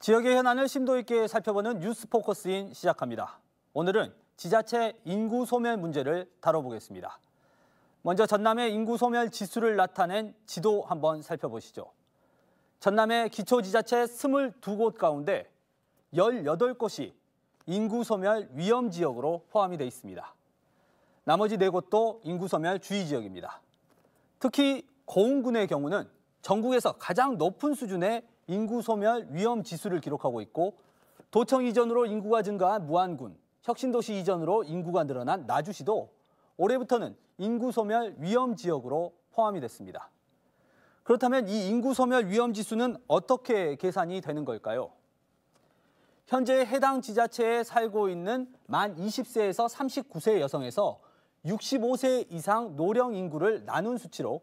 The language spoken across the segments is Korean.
지역의 현안을 심도 있게 살펴보는 뉴스 포커스인 시작합니다. 오늘은 지자체 인구 소멸 문제를 다뤄보겠습니다. 먼저 전남의 인구 소멸 지수를 나타낸 지도 한번 살펴보시죠. 전남의 기초지자체 22곳 가운데 18곳이 인구 소멸 위험 지역으로 포함이 돼 있습니다. 나머지 4곳도 인구 소멸 주의 지역입니다. 특히 고흥군의 경우는 전국에서 가장 높은 수준의 인구 소멸 위험 지수를 기록하고 있고, 도청 이전으로 인구가 증가한 무안군, 혁신도시 이전으로 인구가 늘어난 나주시도 올해부터는 인구 소멸 위험 지역으로 포함이 됐습니다. 그렇다면 이 인구 소멸 위험 지수는 어떻게 계산이 되는 걸까요? 현재 해당 지자체에 살고 있는 만 20세에서 39세 여성에서 65세 이상 노령 인구를 나눈 수치로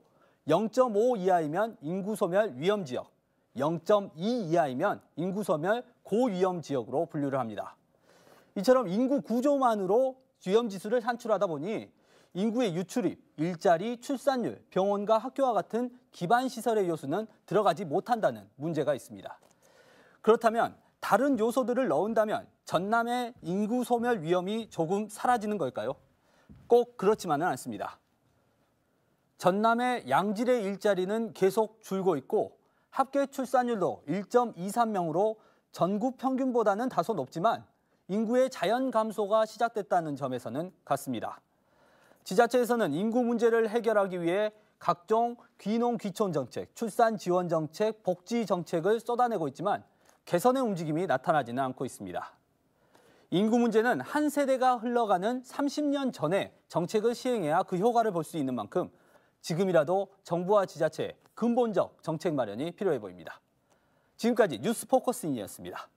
0.5 이하이면 인구 소멸 위험 지역, 0.2 이하이면 인구 소멸 고위험 지역으로 분류를 합니다. 이처럼 인구 구조만으로 위험 지수를 산출하다 보니 인구의 유출입, 일자리, 출산율, 병원과 학교와 같은 기반 시설의 요소는 들어가지 못한다는 문제가 있습니다. 그렇다면 다른 요소들을 넣은다면 전남의 인구 소멸 위험이 조금 사라지는 걸까요? 꼭 그렇지만은 않습니다. 전남의 양질의 일자리는 계속 줄고 있고, 합계 출산율도 1.23명으로 전국 평균보다는 다소 높지만 인구의 자연 감소가 시작됐다는 점에서는 같습니다. 지자체에서는 인구 문제를 해결하기 위해 각종 귀농 귀촌 정책, 출산 지원 정책, 복지 정책을 쏟아내고 있지만 개선의 움직임이 나타나지는 않고 있습니다. 인구 문제는 한 세대가 흘러가는 30년 전에 정책을 시행해야 그 효과를 볼 수 있는 만큼 지금이라도 정부와 지자체의 근본적 정책 마련이 필요해 보입니다. 지금까지 뉴스 포커스인이었습니다.